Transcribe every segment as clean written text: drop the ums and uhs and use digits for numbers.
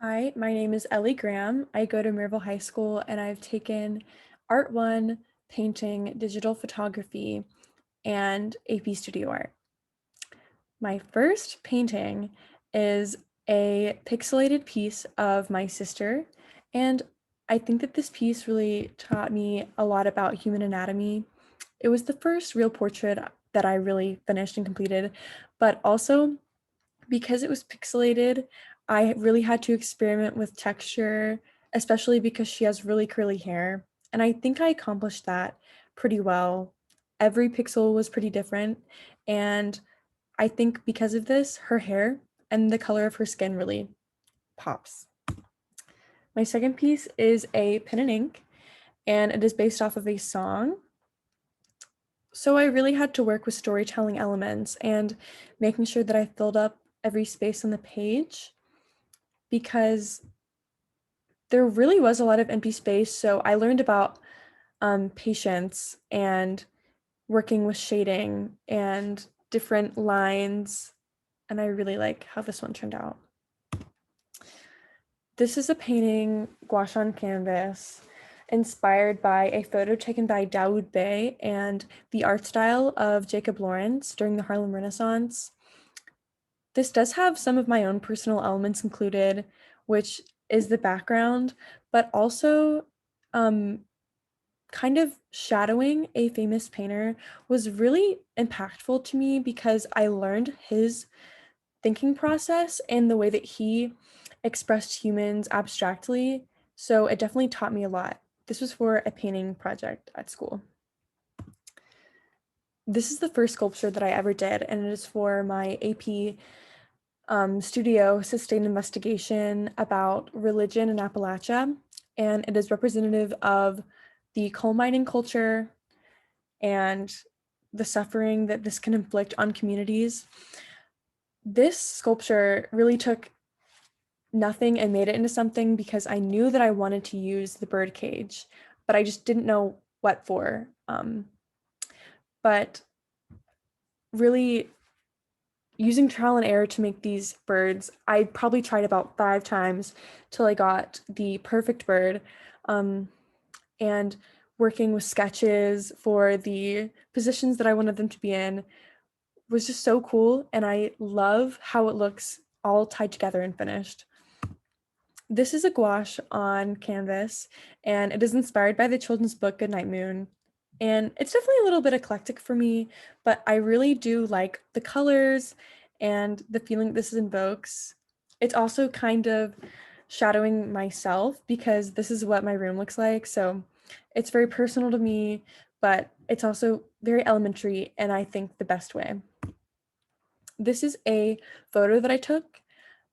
Hi, my name is Ellie Graham. I go to Maryville High School and I've taken Art 1, painting, digital photography, and AP Studio Art. My first painting is a pixelated piece of my sister, and I think that this piece really taught me a lot about human anatomy. It was the first real portrait that I really finished and completed, but also because it was pixelated, I really had to experiment with texture, especially because she has really curly hair. And I think I accomplished that pretty well. Every pixel was pretty different. And I think because of this, her hair and the color of her skin really pops. My second piece is a pen and ink, and it is based off of a song. So I really had to work with storytelling elements and making sure that I filled up every space on the page because there really was a lot of empty space. So I learned about patience and working with shading and different lines. And I really like how this one turned out. This is a painting gouache on canvas inspired by a photo taken by Daoud Bey and the art style of Jacob Lawrence during the Harlem Renaissance. This does have some of my own personal elements included, which is the background, but also um, kind of shadowing a famous painter was really impactful to me because I learned his thinking process and the way that he expressed humans abstractly. So it definitely taught me a lot. This was for a painting project at school. This is the first sculpture that I ever did, and it is for my AP studio sustained investigation about religion in Appalachia, and it is representative of the coal mining culture and the suffering that this can inflict on communities. This sculpture really took nothing and made it into something because I knew that I wanted to use the bird cage, but I just didn't know what for. But really using trial and error to make these birds, I probably tried about 5 times till I got the perfect bird. And working with sketches for the positions that I wanted them to be in was just so cool. And I love how it looks all tied together and finished. This is a gouache on canvas, and it is inspired by the children's book Goodnight Moon. And it's definitely a little bit eclectic for me, but I really do like the colors and the feeling this invokes. It's also kind of shadowing myself because this is what my room looks like. So it's very personal to me, but it's also very elementary, and I think the best way. This is a photo that I took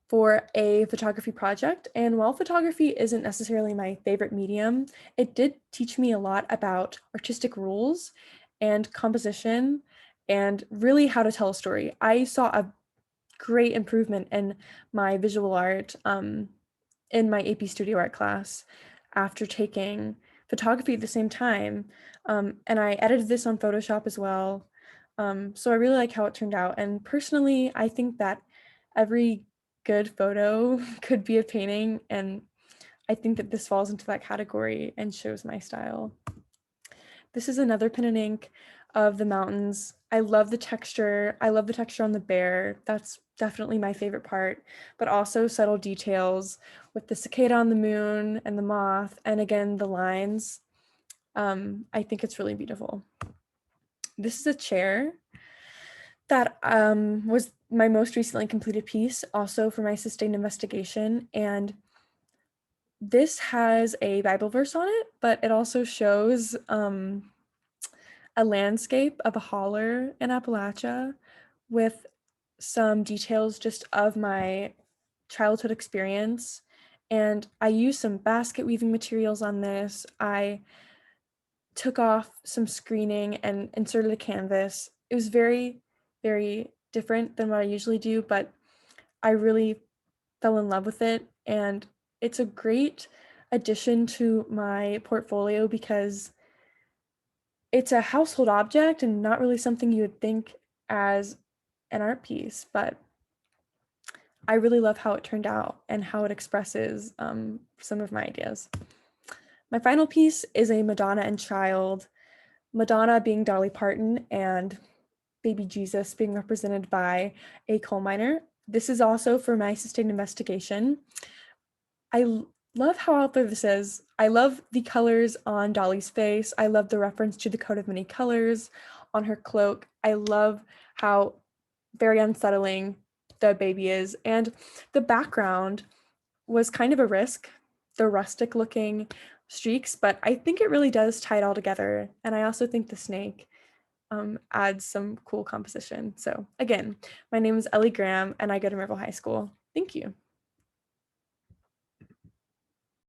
for a photography project. And while photography isn't necessarily my favorite medium, it did teach me a lot about artistic rules and composition and really how to tell a story. I saw a great improvement in my visual art in my AP Studio Art class after taking photography at the same time. And I edited this on Photoshop as well. So I really like how it turned out. And personally, I think that every good photo could be a painting. And I think that this falls into that category and shows my style. This is another pen and ink of the mountains. I love the texture. I love the texture on the bear. That's definitely my favorite part, but also subtle details with the cicada on the moon and the moth, and again, the lines. I think it's really beautiful. This is a chair that was my most recently completed piece, also for my sustained investigation. And this has a Bible verse on it, but it also shows a landscape of a holler in Appalachia with some details just of my childhood experience. And I used some basket weaving materials on this. I took off some screening and inserted a canvas. It was very, very different than what I usually do, but I really fell in love with it. And it's a great addition to my portfolio because it's a household object and not really something you would think as an art piece, but I really love how it turned out and how it expresses some of my ideas. My final piece is a Madonna and Child, Madonna being Dolly Parton and baby Jesus being represented by a coal miner. This is also for my sustained investigation. I love how out there this is. I love the colors on Dolly's face. I love the reference to the coat of many colors on her cloak. I love how very unsettling the baby is. And the background was kind of a risk, the rustic looking streaks, but I think it really does tie it all together. And I also think the snake adds some cool composition. So again, my name is Ellie Graham and I go to Maryville High School. Thank you.